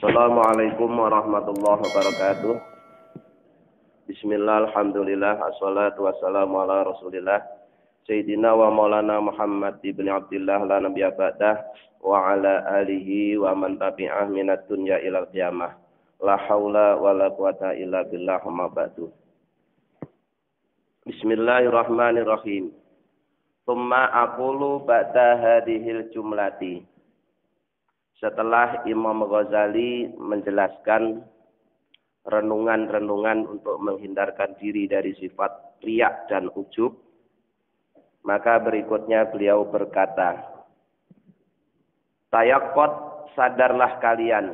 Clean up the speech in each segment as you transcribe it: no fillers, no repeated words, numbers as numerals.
Assalamualaikum warahmatullahi wabarakatuh. Bismillah, alhamdulillah, assalatu wassalamu ala rasulillah Sayyidina wa maulana Muhammad ibn Abdillah la nabiyya ba'dah wa ala alihi wa man tabi'ah minad dunya ilal qiyamah. La haula wa la quwata illa billah ma ba'du. Bismillahirrahmanirrahim. Tsumma aqulu ba'da hadhil jumlati. Setelah Imam Ghazali menjelaskan renungan-renungan untuk menghindarkan diri dari sifat riya dan ujub, maka berikutnya beliau berkata, Tayaqqat, sadarlah kalian,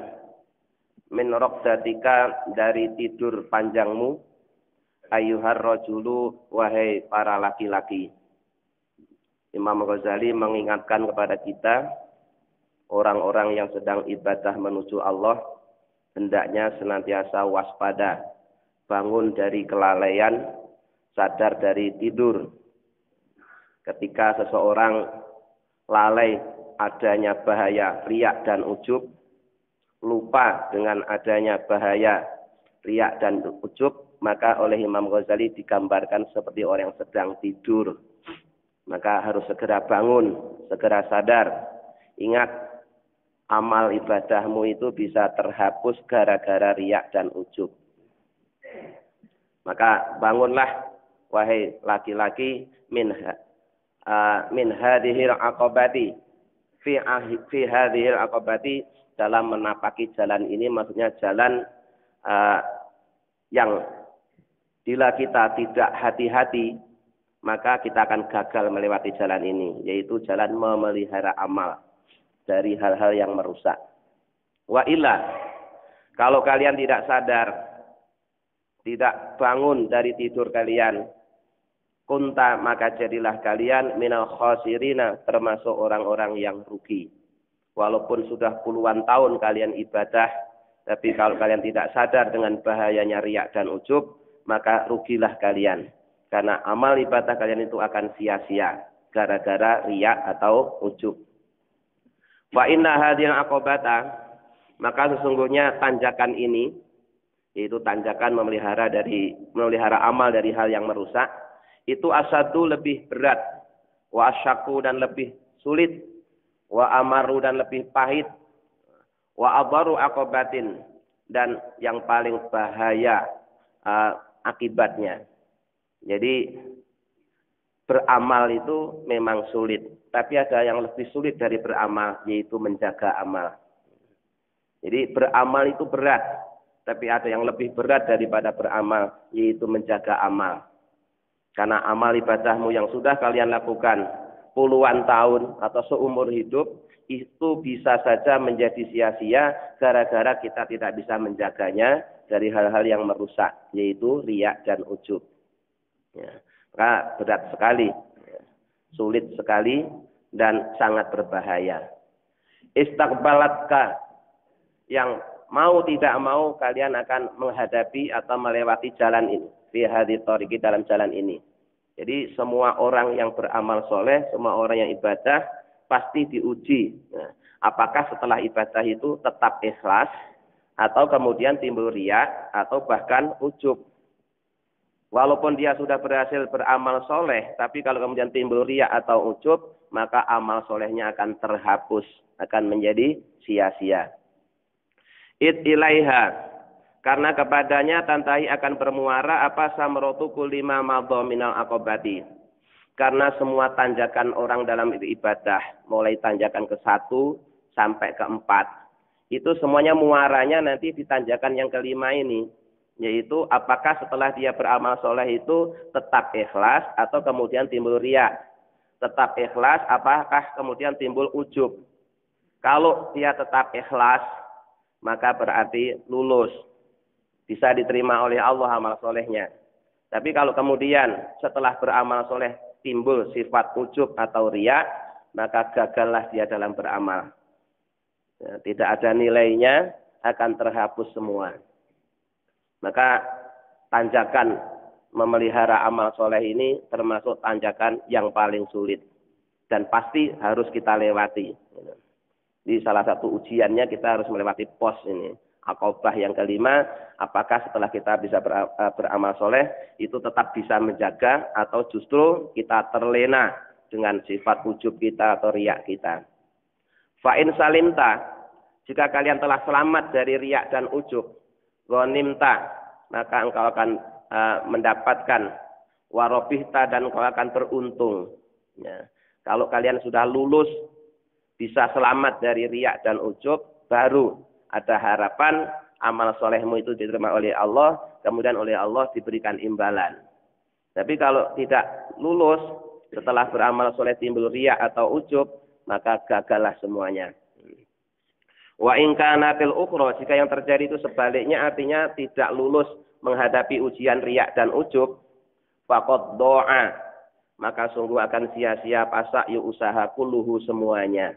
min raqdatika, dari tidur panjangmu, ayyuhar rajulu, wahai para laki-laki. Imam Ghazali mengingatkan kepada kita, orang-orang yang sedang ibadah menuju Allah, hendaknya senantiasa waspada, bangun dari kelalaian, sadar dari tidur. Ketika seseorang lalai adanya bahaya riya dan ujub, lupa dengan adanya bahaya riya dan ujub, maka oleh Imam Ghazali digambarkan seperti orang yang sedang tidur. Maka harus segera bangun, segera sadar. Ingat, amal ibadahmu itu bisa terhapus gara-gara riya dan ujub. Maka bangunlah, wahai laki-laki, min hadhil aqabati, fi hadhil aqabati, dalam menapaki jalan ini, maksudnya jalan yang bila kita tidak hati-hati, maka kita akan gagal melewati jalan ini, yaitu jalan memelihara amal dari hal-hal yang merusak. Wa illa, kalau kalian tidak sadar, tidak bangun dari tidur kalian, kunta, maka jadilah kalian minal khasirina, termasuk orang-orang yang rugi. Walaupun sudah puluhan tahun kalian ibadah, tapi kalau kalian tidak sadar dengan bahayanya riya dan ujub, maka rugilah kalian. Karena amal ibadah kalian itu akan sia-sia gara-gara riya atau ujub. Wa inna hadhil aqabata, maka sesungguhnya tanjakan ini, yaitu tanjakan memelihara amal dari hal yang merusak, itu asadu, lebih berat, wa asyaku, dan lebih sulit, wa amaru, dan lebih pahit, wa adharu aqabatin, dan yang paling bahaya akibatnya. Jadi beramal itu memang sulit, tapi ada yang lebih sulit dari beramal, yaitu menjaga amal. Jadi beramal itu berat, tapi ada yang lebih berat daripada beramal, yaitu menjaga amal. Karena amal ibadahmu yang sudah kalian lakukan puluhan tahun atau seumur hidup, itu bisa saja menjadi sia-sia gara-gara kita tidak bisa menjaganya dari hal-hal yang merusak, yaitu riya dan ujub. Ya. Maka berat sekali, sulit sekali, dan sangat berbahaya. Istiqbalatka, yang mau tidak mau kalian akan menghadapi atau melewati jalan ini, fi hadhihi thariqi, dalam jalan ini. Jadi semua orang yang beramal soleh, semua orang yang ibadah pasti diuji. Nah, apakah setelah ibadah itu tetap ikhlas, atau kemudian timbul riya, atau bahkan ujub. Walaupun dia sudah berhasil beramal soleh, tapi kalau kemudian timbul riya atau ujub, maka amal solehnya akan terhapus, akan menjadi sia-sia. Id ilaiha, karena kepadanya tantahi akan bermuara apa samrotu kulima madha minal aqobati. Karena semua tanjakan orang dalam ibadah, mulai tanjakan ke-1 sampai ke-4, itu semuanya muaranya nanti di tanjakan yang kelima ini. Yaitu apakah setelah dia beramal soleh itu tetap ikhlas atau kemudian timbul riya. Tetap ikhlas, apakah kemudian timbul ujub. Kalau dia tetap ikhlas, maka berarti lulus. Bisa diterima oleh Allah amal solehnya. Tapi kalau kemudian setelah beramal soleh timbul sifat ujub atau riya, maka gagallah dia dalam beramal. Ya, tidak ada nilainya, akan terhapus semua. Maka tanjakan memelihara amal soleh ini termasuk tanjakan yang paling sulit. Dan pasti harus kita lewati. Di salah satu ujiannya kita harus melewati pos ini. Aqobah yang kelima, apakah setelah kita bisa beramal soleh, itu tetap bisa menjaga, atau justru kita terlena dengan sifat ujub kita atau riak kita. Fa'in salimta, jika kalian telah selamat dari riak dan ujub, ghanimta, maka engkau akan mendapatkan warobihta, dan engkau akan beruntung. Ya. Kalau kalian sudah lulus, bisa selamat dari riak dan ujub, baru ada harapan amal solehmu itu diterima oleh Allah, kemudian oleh Allah diberikan imbalan. Tapi kalau tidak lulus, setelah beramal soleh timbul riak atau ujub, maka gagallah semuanya. Wa in kana fil ukhra, jika yang terjadi itu sebaliknya, artinya tidak lulus menghadapi ujian riak dan ujub, faqad doa, maka sungguh akan sia-sia pasak yu usaha kulluhu semuanya.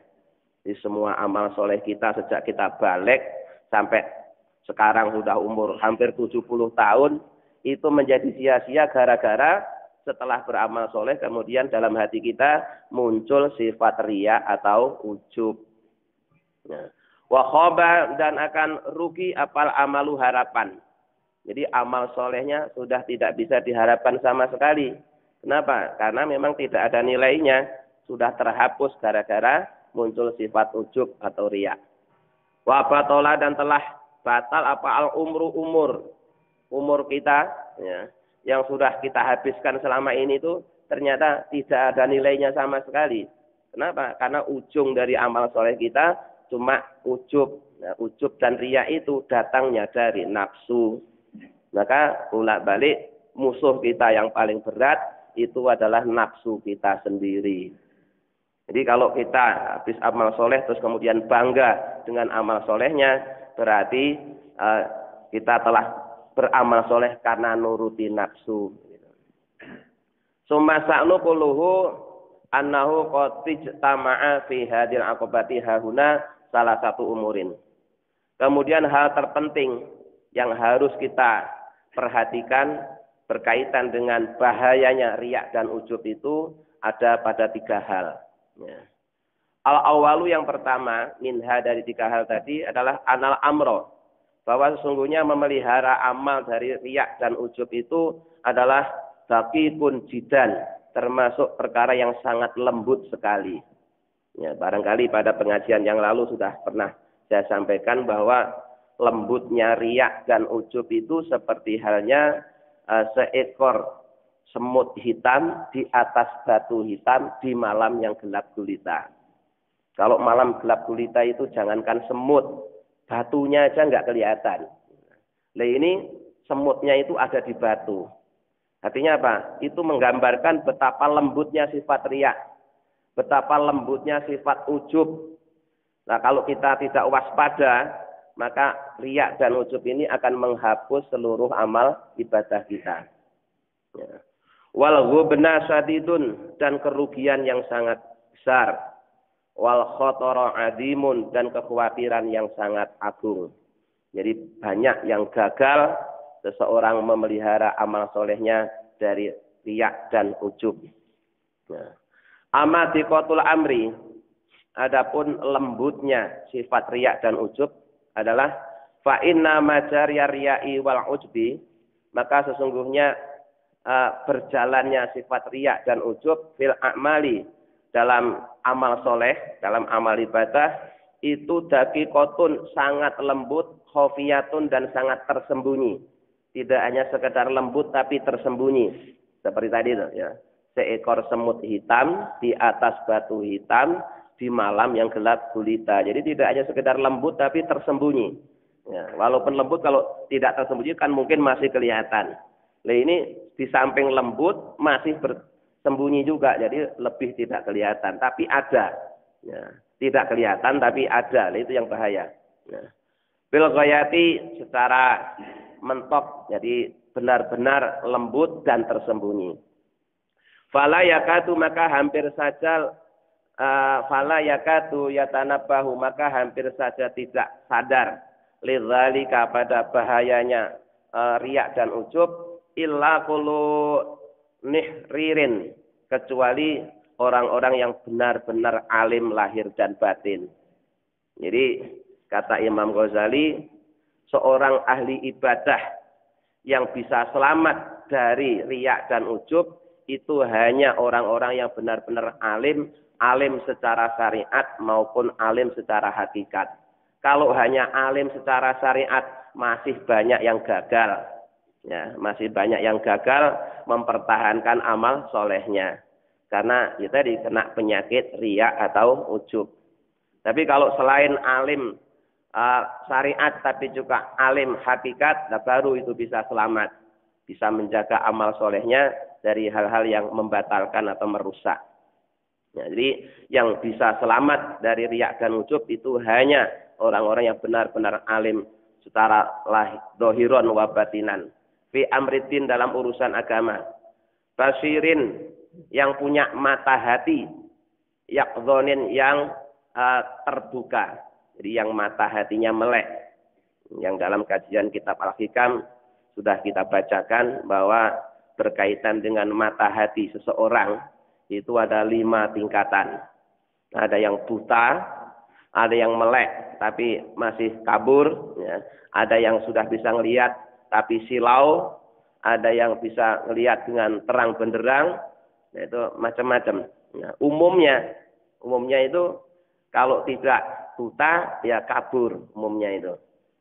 Di semua amal soleh kita sejak kita balik sampai sekarang sudah umur hampir 70 tahun, itu menjadi sia-sia gara-gara setelah beramal soleh kemudian dalam hati kita muncul sifat riya atau ujub. Nah, wa khaba, dan akan rugi apal amalu harapan. Jadi amal solehnya sudah tidak bisa diharapkan sama sekali. Kenapa? Karena memang tidak ada nilainya, sudah terhapus gara-gara muncul sifat ujub atau riya. Wa batola, dan telah batal apa al umur kita, ya, yang sudah kita habiskan selama ini itu ternyata tidak ada nilainya sama sekali. Kenapa? Karena ujung dari amal soleh kita cuma ujub. Nah, ujub dan riya itu datangnya dari nafsu. Maka bolak balik musuh kita yang paling berat itu adalah nafsu kita sendiri. Jadi kalau kita habis amal soleh terus kemudian bangga dengan amal solehnya, berarti kita telah beramal soleh karena nuruti nafsu. Summa sa'nu quluhu annahu qad ijtama'a fi hadil aqobati hahuna salah satu umurin. Kemudian hal terpenting yang harus kita perhatikan berkaitan dengan bahayanya riak dan ujub itu ada pada 3 hal. Ya. Al-awalu, yang pertama, minha, dari 3 hal tadi adalah anal amro, bahwa sesungguhnya memelihara amal dari riak dan ujub itu adalah daqiqun jidan, termasuk perkara yang sangat lembut sekali. Ya, barangkali pada pengajian yang lalu sudah pernah saya sampaikan bahwa lembutnya riak dan ujub itu seperti halnya seekor semut hitam di atas batu hitam di malam yang gelap gulita. Kalau malam gelap gulita itu jangankan semut, batunya aja nggak kelihatan. Nah ini semutnya itu ada di batu. Artinya apa? Itu menggambarkan betapa lembutnya sifat riya, betapa lembutnya sifat ujub. Nah kalau kita tidak waspada, maka riya dan ujub ini akan menghapus seluruh amal ibadah kita. Ya. Wal ghubna syadidun, dan kerugian yang sangat besar. Wal khotara adimun, dan kekhawatiran yang sangat agung. Jadi banyak yang gagal seseorang memelihara amal solehnya dari riya dan ujub. Nah, amadikotul amri, adapun lembutnya sifat riya dan ujub adalah fa inna majarya riya'i wal ujbi, maka sesungguhnya berjalannya sifat riya dan ujub fil a'mali, dalam amal soleh, dalam amal ibadah, itu daqiqatun, sangat lembut, khofiyatun, dan sangat tersembunyi. Tidak hanya sekedar lembut tapi tersembunyi. Seperti tadi ya, seekor semut hitam di atas batu hitam di malam yang gelap gulita. Jadi tidak hanya sekedar lembut tapi tersembunyi. Ya, walaupun lembut kalau tidak tersembunyi kan mungkin masih kelihatan. Nah ini di samping lembut masih bersembunyi juga, jadi lebih tidak kelihatan, tapi ada. Ya, tidak kelihatan tapi ada, nah, itu yang bahaya. Ya. Bil ghayati, secara mentok, jadi benar-benar lembut dan tersembunyi. Fala yakatu, maka hampir saja fala yakatu yatanabahu, maka hampir saja tidak sadar lidzalika, pada bahayanya riya dan ujub, illa qulu nihririn, kecuali orang-orang yang benar-benar alim lahir dan batin. Jadi kata Imam Ghazali, seorang ahli ibadah yang bisa selamat dari riya dan ujub itu hanya orang-orang yang benar-benar alim, alim secara syariat maupun alim secara hakikat. Kalau hanya alim secara syariat, masih banyak yang gagal. Ya, masih banyak yang gagal mempertahankan amal solehnya. Karena ya tadi kena penyakit riya atau ujub. Tapi kalau selain alim syariat tapi juga alim hakikat, nah baru itu bisa selamat. Bisa menjaga amal solehnya dari hal-hal yang membatalkan atau merusak. Ya, jadi yang bisa selamat dari riya dan ujub itu hanya orang-orang yang benar-benar alim secara dohiron wa batinan. Fi amritin dalam urusan agama. Basirin yang punya mata hati. Yakzonin yang terbuka. Jadi yang mata hatinya melek. Yang dalam kajian kitab Al-Hikam sudah kita bacakan bahwa berkaitan dengan mata hati seseorang itu ada 5 tingkatan. Ada yang buta, ada yang melek tapi masih kabur, ya. Ada yang sudah bisa ngelihat tapi silau, ada yang bisa ngelihat dengan terang benderang, itu macam-macam. Nah, umumnya itu kalau tidak buta ya kabur umumnya itu.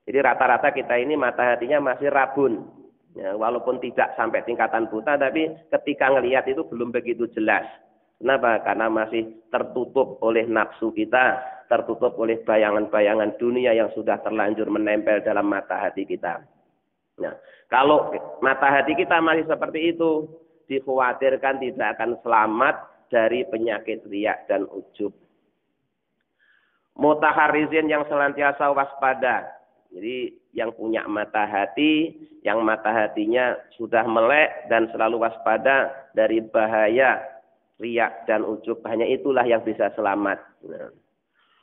Jadi rata-rata kita ini mata hatinya masih rabun. Ya, walaupun tidak sampai tingkatan buta, tapi ketika ngelihat itu belum begitu jelas. Kenapa? Karena masih tertutup oleh nafsu kita, tertutup oleh bayangan-bayangan dunia yang sudah terlanjur menempel dalam mata hati kita. Nah, kalau mata hati kita masih seperti itu, dikhawatirkan tidak akan selamat dari penyakit riya dan ujub. Mutaharizin yang senantiasa waspada. Jadi yang punya mata hati, yang mata hatinya sudah melek dan selalu waspada dari bahaya riya dan ujub, hanya itulah yang bisa selamat. Nah.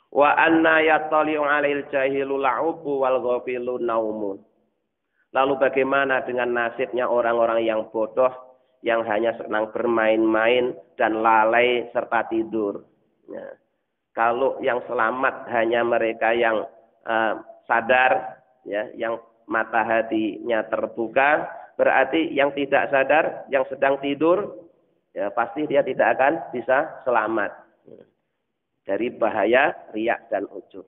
Wa anna yattali'u 'alail jahilu la'ubu wal ghafilu naumun. Lalu bagaimana dengan nasibnya orang-orang yang bodoh, yang hanya senang bermain-main dan lalai serta tidur. Nah. Kalau yang selamat hanya mereka yang sadar, ya, yang mata hatinya terbuka, berarti yang tidak sadar, yang sedang tidur, ya pasti dia tidak akan bisa selamat dari bahaya riya dan ujub.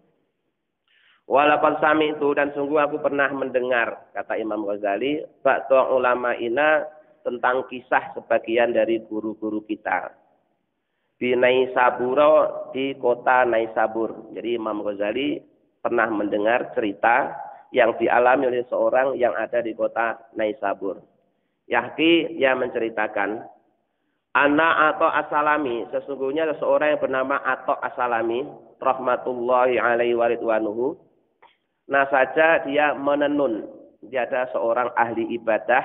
Walaupun sami itu dan sungguh aku pernah mendengar, kata Imam Ghazali, ba'da ulama ina tentang kisah sebagian dari guru-guru kita. Di Naisaburo, di kota Naisabur. Jadi Imam Ghazali pernah mendengar cerita yang dialami oleh seorang yang ada di kota Naisabur. Yahki yang menceritakan, Ana Ato As-Salami, sesungguhnya seseorang yang bernama Ato As-Salami, rahmatullahi alaihi wa ridwanuhu. Nah saja dia menenun. Dia ada seorang ahli ibadah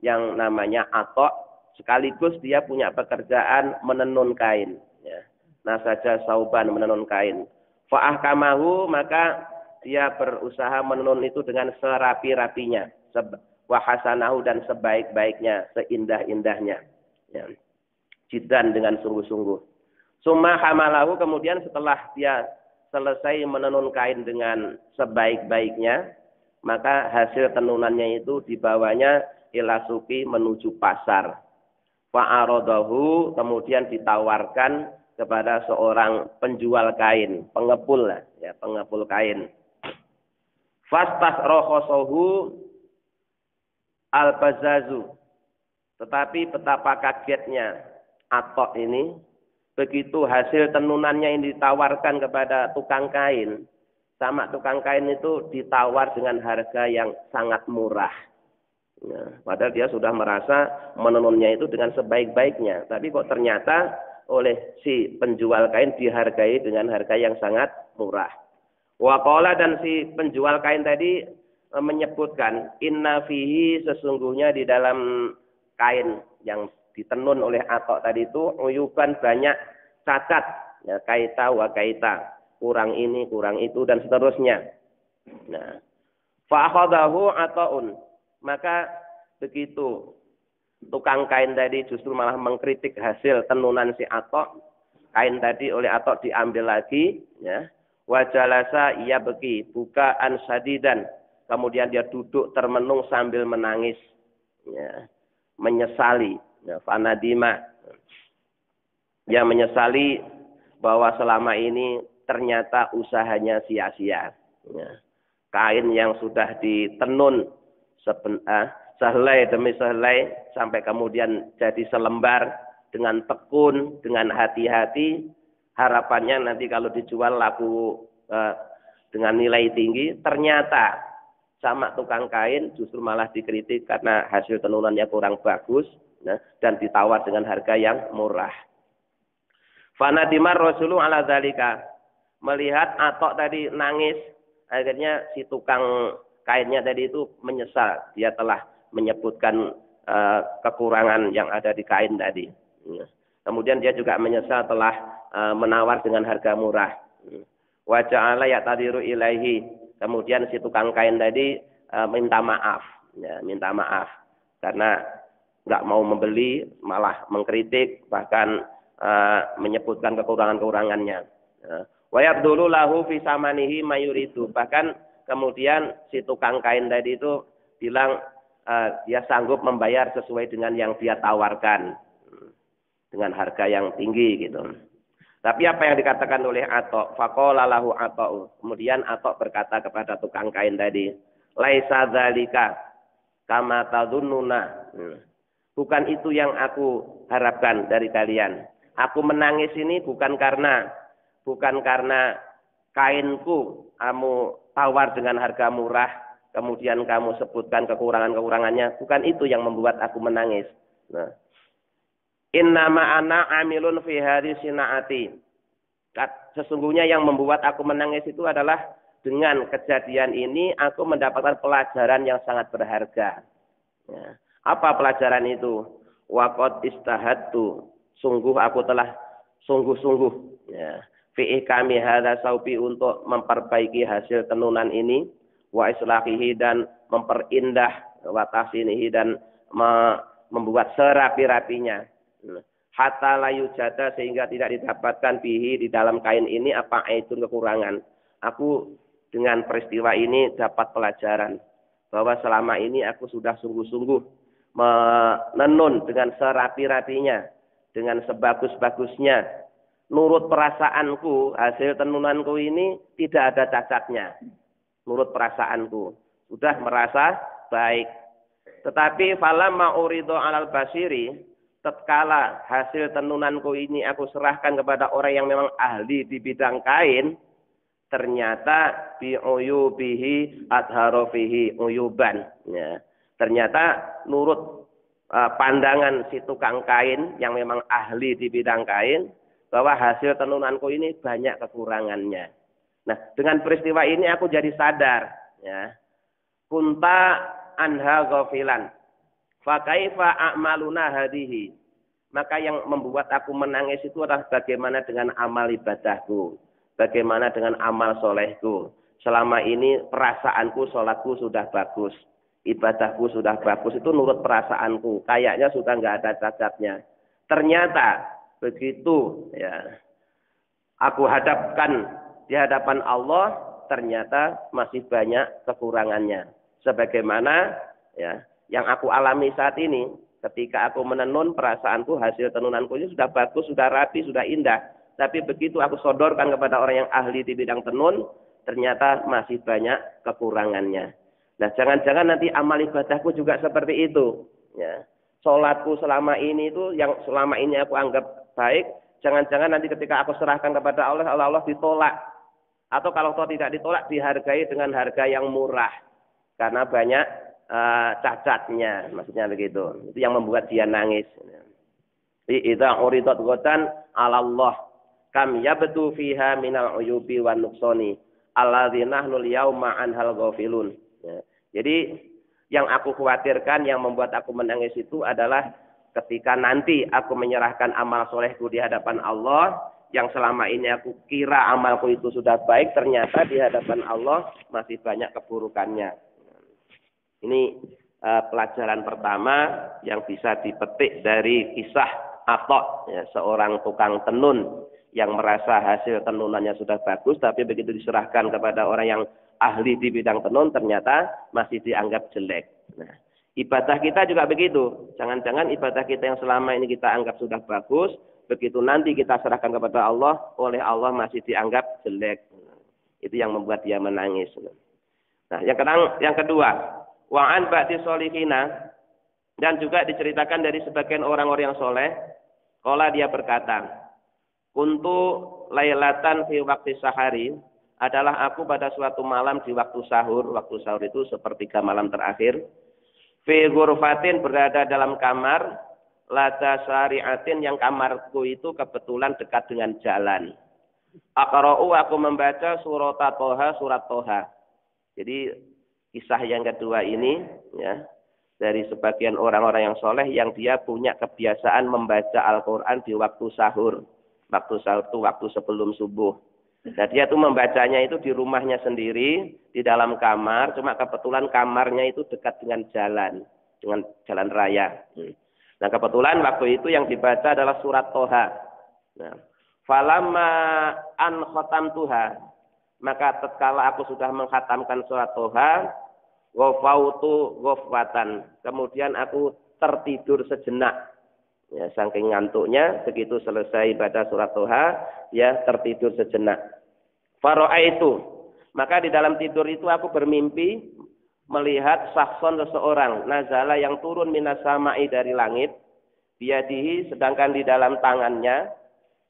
yang namanya Ato. Sekaligus dia punya pekerjaan menenun kain. Ya. Nah saja sauban menenun kain. Fa'ahkamahu, maka dia berusaha menenun itu dengan serapi-rapinya. Wahasanahu, dan sebaik-baiknya, seindah-indahnya. Ya. Jidan, dengan sungguh-sungguh. Summa hamalahu, kemudian setelah dia selesai menenun kain dengan sebaik-baiknya, maka hasil tenunannya itu dibawanya ila suqi, menuju pasar. Fa'arodahu, kemudian ditawarkan kepada seorang penjual kain, pengepul lah, ya, pengepul kain. Fastas rohosohu al-bazazu, tetapi betapa kagetnya Atok ini, begitu hasil tenunannya ini ditawarkan kepada tukang kain, sama tukang kain itu ditawar dengan harga yang sangat murah. Nah, padahal dia sudah merasa menenunnya itu dengan sebaik-baiknya, tapi kok ternyata oleh si penjual kain dihargai dengan harga yang sangat murah. Waqala, dan si penjual kain tadi menyebutkan, inna fihi, sesungguhnya di dalam kain yang ditenun oleh Atok tadi itu uyuban, banyak cacat, ya, kaita wa kaita, kurang ini kurang itu dan seterusnya. Nah, fa akhadahu Ata'un, maka begitu tukang kain tadi justru malah mengkritik hasil tenunan si Atok. Kain tadi oleh Atok diambil lagi, ya. Wa jalasa yabki bukaan sadidan. Kemudian dia duduk termenung sambil menangis. Ya, menyesali. Ya, fanadima. Dia menyesali bahwa selama ini ternyata usahanya sia-sia. Ya. Kain yang sudah ditenun sehelai demi sehelai sampai kemudian jadi selembar dengan tekun, dengan hati-hati, harapannya nanti kalau dijual laku dengan nilai tinggi, ternyata sama tukang kain justru malah dikritik karena hasil tenunannya kurang bagus, nah, dan ditawar dengan harga yang murah. Fanadimar Rasulullah ala dzalika, melihat Atok tadi nangis, akhirnya si tukang kainnya tadi itu menyesal, dia telah menyebutkan kekurangan yang ada di kain tadi. Kemudian dia juga menyesal telah menawar dengan harga murah. Wa ja'ala ya'tadiru ilaihi, kemudian si tukang kain tadi minta maaf, ya, minta maaf karena nggak mau membeli, malah mengkritik, bahkan menyebutkan kekurangan-kekurangannya. Wa yabdulu lahu fi samanihi mayuridu, bahkan kemudian si tukang kain tadi itu bilang dia sanggup membayar sesuai dengan yang dia tawarkan dengan harga yang tinggi gitu. Tapi apa yang dikatakan oleh Atok? Faqala lahu Atok. Kemudian Atok berkata kepada tukang kain tadi, laisa dzalika kama tadhunnuna. Bukan itu yang aku harapkan dari kalian. Aku menangis ini bukan karena kainku kamu tawar dengan harga murah, kemudian kamu sebutkan kekurangan-kekurangannya. Bukan itu yang membuat aku menangis. Nah, innama ana amilun fi hadhihi sinaati. Sesungguhnya yang membuat aku menangis itu adalah dengan kejadian ini aku mendapatkan pelajaran yang sangat berharga. Ya. Apa pelajaran itu? Waqad istahadtu, sungguh aku telah sungguh-sungguh ya, fi kami hadza saubi, untuk memperbaiki hasil tenunan ini, wa islahihi, dan memperindah, wa tahsinihi, dan membuat serapi-rapinya. Hatta layu jada, sehingga tidak didapatkan bihi, di dalam kain ini apa aidun, kekurangan. Aku dengan peristiwa ini dapat pelajaran bahwa selama ini aku sudah sungguh-sungguh menenun dengan serapi-rapinya, dengan sebagus-bagusnya. Nurut perasaanku, hasil tenunanku ini tidak ada cacatnya. Nurut perasaanku, sudah merasa baik. Tetapi falamma uridu alal basiri, tatkala hasil tenunanku ini aku serahkan kepada orang yang memang ahli di bidang kain, ternyata bi'uyubihi adharofihi uyuban. Ya. Ternyata nurut pandangan si tukang kain yang memang ahli di bidang kain, bahwa hasil tenunanku ini banyak kekurangannya. Nah, dengan peristiwa ini aku jadi sadar, ya. Kunta anha ghafilan. Fa kaifa a'maluna hadhihi. Maka yang membuat aku menangis itu adalah bagaimana dengan amal ibadahku, bagaimana dengan amal solehku. Selama ini perasaanku, sholatku sudah bagus, ibadahku sudah bagus, itu nurut perasaanku, kayaknya sudah nggak ada cacatnya. Ternyata begitu ya aku hadapkan di hadapan Allah, ternyata masih banyak kekurangannya. Sebagaimana ya yang aku alami saat ini, ketika aku menenun, perasaanku, hasil tenunanku ini sudah bagus, sudah rapi, sudah indah. Tapi begitu aku sodorkan kepada orang yang ahli di bidang tenun, ternyata masih banyak kekurangannya. Nah, jangan-jangan nanti amal ibadahku juga seperti itu. Ya. Sholatku selama ini itu, yang selama ini aku anggap baik, jangan-jangan nanti ketika aku serahkan kepada Allah, Allah ditolak. Atau kalau tidak ditolak, dihargai dengan harga yang murah. Karena banyak cacatnya, maksudnya begitu. Itu yang membuat dia nangis. Idza uridat ghatan 'ala Allah kam yabtu fiha minal uyubi wan nuqsani alladzina nahnu al-yauma anhal ghafilun. Ya. Jadi yang aku khawatirkan, yang membuat aku menangis itu adalah ketika nanti aku menyerahkan amal solehku di hadapan Allah, yang selama ini aku kira amalku itu sudah baik, ternyata di hadapan Allah masih banyak keburukannya. Ini pelajaran pertama yang bisa dipetik dari kisah Atok, ya, seorang tukang tenun yang merasa hasil tenunannya sudah bagus, tapi begitu diserahkan kepada orang yang ahli di bidang tenun ternyata masih dianggap jelek. Nah, ibadah kita juga begitu. Jangan-jangan ibadah kita yang selama ini kita anggap sudah bagus, begitu nanti kita serahkan kepada Allah, oleh Allah masih dianggap jelek. Itu yang membuat dia menangis. Nah, yang kedua, wa'an ba'di solihina, dan juga diceritakan dari sebagian orang-orang yang soleh, kala dia berkata, kuntu lailatan fi waktu sahari, adalah aku pada suatu malam di waktu sahur itu sepertiga malam terakhir, fi ghurfatin, berada dalam kamar, lada syari'atin, yang kamarku itu kebetulan dekat dengan jalan. Aqra'u, aku membaca surat Toha. Jadi kisah yang kedua ini ya, dari sebagian orang-orang yang soleh yang dia punya kebiasaan membaca Al-Quran di waktu sahur. Waktu sahur itu waktu sebelum subuh. Nah, dia tuh membacanya itu di rumahnya sendiri, di dalam kamar, cuma kebetulan kamarnya itu dekat dengan jalan raya. Nah, kebetulan waktu itu yang dibaca adalah surat Toha. Nah, falamma an khatamtuha, maka tatkala aku sudah menghatamkan surat Toha, ghafautu ghafwatan, kemudian aku tertidur sejenak. Ya, saking ngantuknya, begitu selesai baca surat Toha, ya tertidur sejenak. Fara'aitu, maka di dalam tidur itu aku bermimpi melihat sakson seseorang, nazala, yang turun minas sama'i, dari langit, biadihi, sedangkan di dalam tangannya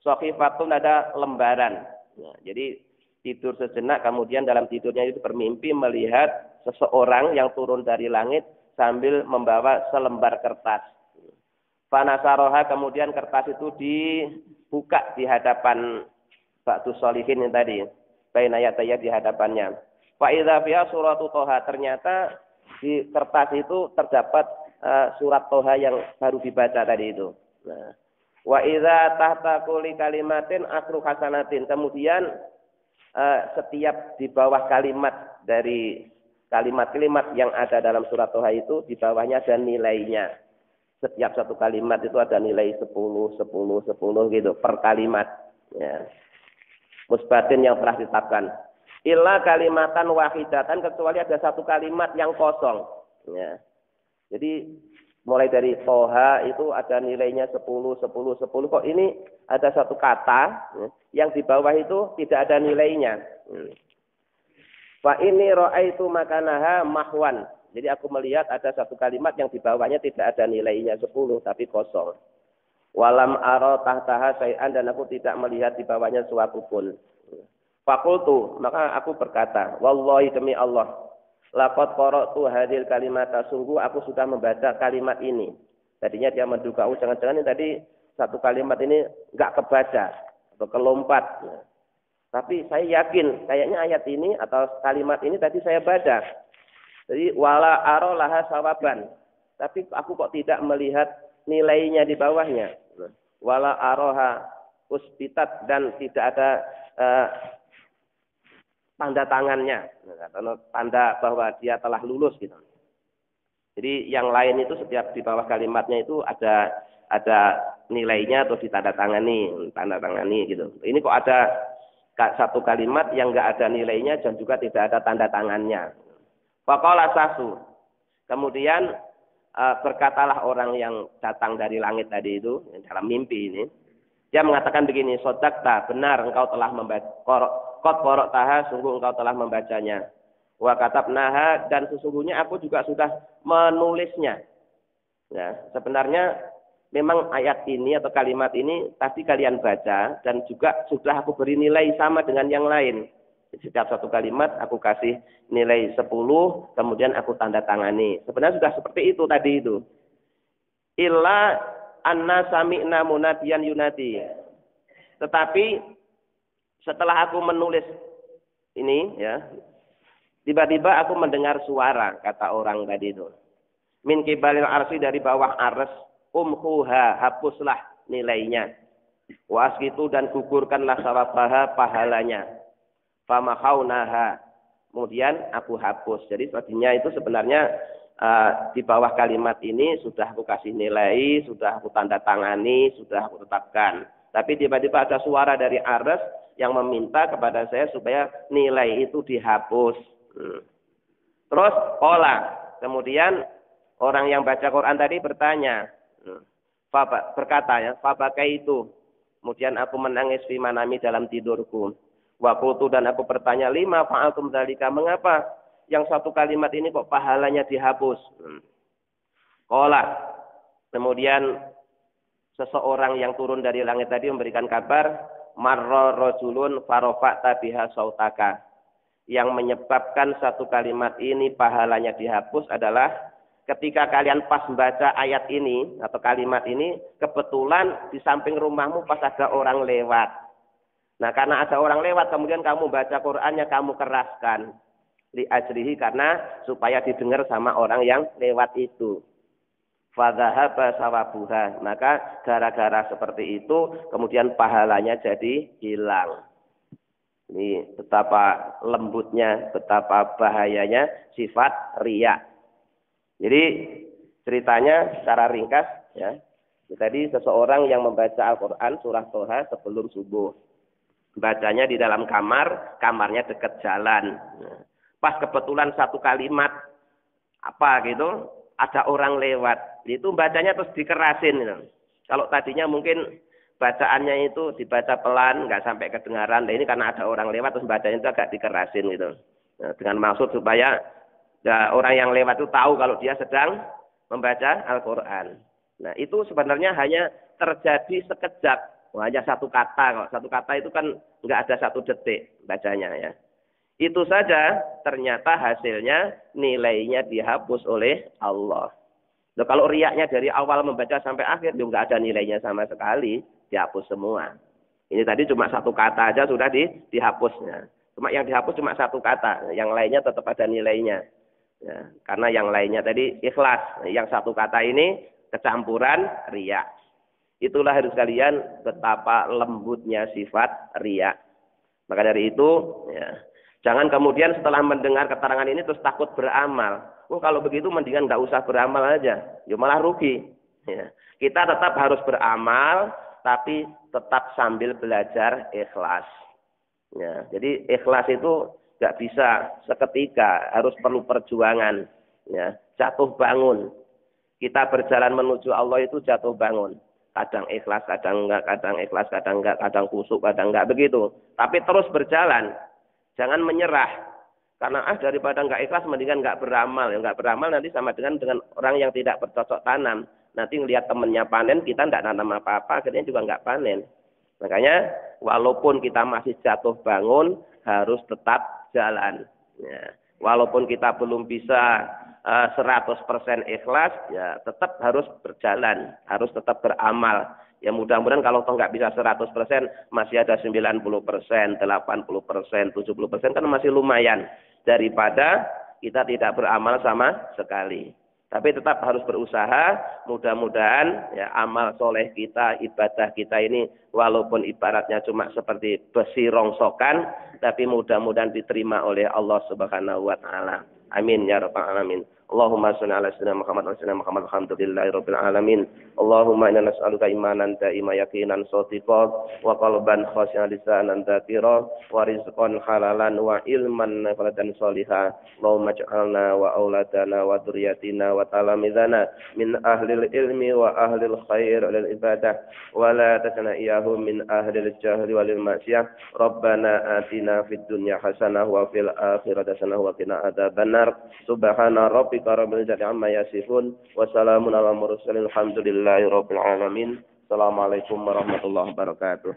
sohifatun, ada lembaran. Ya, jadi tidur sejenak, kemudian dalam tidurnya itu bermimpi melihat seseorang yang turun dari langit sambil membawa selembar kertas. Fanasaroha, kemudian kertas itu dibuka di hadapan ba'du sholihin yang tadi, bainayataya, di hadapannya. Fa idza fiha suratu Toha, ternyata di kertas itu terdapat surat Toha yang baru dibaca tadi itu. Nah, wa idza tahta kulli kalimatin asru hasanatin, kemudian setiap di bawah kalimat dari kalimat-kalimat yang ada dalam surat Toha itu, di bawahnya ada nilainya. Setiap satu kalimat itu ada nilai 10 gitu per kalimat. Ya. Musbatin, yang telah ditetapkan. Illa kalimatan wahidatan, kecuali ada satu kalimat yang kosong. Ya. Jadi mulai dari Toha itu ada nilainya 10. Kok ini ada satu kata yang di bawah itu tidak ada nilainya. Fa ini ra'aitu makanaha mahwan. Jadi aku melihat ada satu kalimat yang di bawahnya tidak ada nilainya 10 tapi kosong. Walam ara tahtaha syai'an, dan aku tidak melihat di bawahnya suatu pun. Fakultu, maka aku berkata, wallahi, demi Allah, laqad qara'tu hadhil kalimata, sungguh aku sudah membaca kalimat ini. Tadinya dia menduga, jangan-jangan ini tadi satu kalimat ini enggak kebaca atau kelompat. Tapi saya yakin kayaknya ayat ini atau kalimat ini tadi saya baca. Jadi wala aro laha sawaban, tapi aku kok tidak melihat nilainya di bawahnya. Wala aroha usbitat, dan tidak ada tanda tangannya, tanda bahwa dia telah lulus gitu. Jadi yang lain itu setiap di bawah kalimatnya itu ada nilainya atau ditanda tangani gitu. Ini kok ada satu kalimat yang enggak ada nilainya dan juga tidak ada tanda tangannya. Faqala sasu, kemudian berkatalah orang yang datang dari langit tadi itu dalam mimpi ini, dia mengatakan begini, sodakta, benar engkau telah membaca, qad qara'taha, sungguh engkau telah membacanya. Wa katabnaha, dan sesungguhnya aku juga sudah menulisnya. Ya, sebenarnya memang ayat ini atau kalimat ini tadi kalian baca dan juga sudah aku beri nilai sama dengan yang lain. Setiap satu kalimat aku kasih nilai 10, kemudian aku tanda tangani. Sebenarnya sudah seperti itu tadi itu. Illa anna sami'na munadiyan yunadi. Tetapi setelah aku menulis ini ya, tiba-tiba aku mendengar suara, kata orang tadi itu. Min kibalil arsy, dari bawah ars, umhuha, hapuslah nilainya. Wa asqitu, dan gugurkanlah sawabaha, pahalanya. Famahaunaha, kemudian aku hapus. Jadi tadinya itu sebenarnya di bawah kalimat ini sudah aku kasih nilai, sudah aku tanda tangani, sudah aku tetapkan. Tapi tiba-tiba ada suara dari aras yang meminta kepada saya supaya nilai itu dihapus. Terus kemudian orang yang baca Quran tadi bertanya, berkata ya, fabakai itu. Kemudian aku menangis fi manami dalam tidurku. Wa qultu, dan aku bertanya, lima fa'altum dzalika, mengapa yang satu kalimat ini kok pahalanya dihapus? Kemudian seseorang yang turun dari langit tadi memberikan kabar, marra rajulun farafa'ta biha sautaka. Yang menyebabkan satu kalimat ini pahalanya dihapus adalah ketika kalian pas membaca ayat ini atau kalimat ini, kebetulan di samping rumahmu pas ada orang lewat. Nah, karena ada orang lewat, kemudian kamu baca Qur'annya, kamu keraskan. Li ajrihi, karena supaya didengar sama orang yang lewat itu. Fadhahaba sawabuha. Maka gara-gara seperti itu, kemudian pahalanya jadi hilang. Ini betapa lembutnya, betapa bahayanya sifat riya. Jadi ceritanya secara ringkas ya. Tadi seseorang yang membaca Al-Qur'an surah Toha sebelum subuh. Bacanya di dalam kamar, kamarnya dekat jalan. Pas kebetulan satu kalimat ada orang lewat. Itu bacanya terus dikerasin. Kalau tadinya mungkin bacaannya itu dibaca pelan, nggak sampai kedengaran. Nah, ini karena ada orang lewat terus bacanya itu agak dikerasin gitu. Nah, dengan maksud supaya orang yang lewat itu tahu kalau dia sedang membaca Al-Qur'an. Nah, itu sebenarnya hanya terjadi sekejap. Hanya satu kata. Kalau satu kata itu kan nggak ada satu detik bacanya ya. Itu saja ternyata hasilnya nilainya dihapus oleh Allah. Loh, kalau riyaknya dari awal membaca sampai akhir juga nggak ada nilainya sama sekali, dihapus semua. Ini tadi cuma satu kata aja sudah dihapusnya. Cuma yang dihapus cuma satu kata, yang lainnya tetap ada nilainya. Ya, karena yang lainnya tadi ikhlas, yang satu kata ini kecampuran riya. Itulah harus kalian betapa lembutnya sifat riya. Maka dari itu, ya, jangan kemudian setelah mendengar keterangan ini terus takut beramal. Kalau begitu mendingan nggak usah beramal aja, ya malah rugi. Ya. Kita tetap harus beramal, tapi tetap sambil belajar ikhlas. Ya, jadi ikhlas itu nggak bisa seketika, harus perlu perjuangan. Ya, jatuh bangun. Kita berjalan menuju Allah itu jatuh bangun. Kadang ikhlas, kadang enggak, kadang ikhlas, kadang enggak, kadang kusuk, kadang enggak, begitu. Tapi terus berjalan. Jangan menyerah. Karena daripada enggak ikhlas, mendingan enggak beramal. Yang enggak beramal nanti sama dengan orang yang tidak bercocok tanam. Nanti ngelihat temannya panen, kita enggak nanam apa-apa, akhirnya juga enggak panen. Makanya, walaupun kita masih jatuh bangun, harus tetap jalan. Ya. Walaupun kita belum bisa 100% ikhlas, ya tetap harus berjalan, harus tetap beramal. Ya mudah-mudahan kalau toh nggak bisa 100%, masih ada 90%, 80%, 70% kan masih lumayan daripada kita tidak beramal sama sekali. Tapi tetap harus berusaha, mudah-mudahan ya amal soleh kita, ibadah kita ini walaupun ibaratnya cuma seperti besi rongsokan, tapi mudah-mudahan diterima oleh Allah Subhanahu wa taala. Amin ya rabbal alamin. Allahumma shalli ala sayyidina Muhammad wa sallam Muhammad alhamdulillahi rabbil alamin. Allahumma inna nas'aluka imanan da'ima yaqinan shadiqan wa qalban khashi'an lisanan dzakira wa rizqan halalan wa ilman nafi'an shalihan. Allahumma ij'alna wa auladana wa dzurriyyatina wa talamizana min ahlil ilmi wa ahlil khair lil ibadah wa la tasna iyahum min ahlil jahli walil ma'siyah. Rabbana atina fid dunya hasanah wa fil akhirati hasanah wa qina adzabannar. Subhana rabbika rabbil izzati amma yasifun wa salamun alal mursalin alhamdulillahi rabbil alamin. Assalamualaikum warahmatullahi wabarakatuh.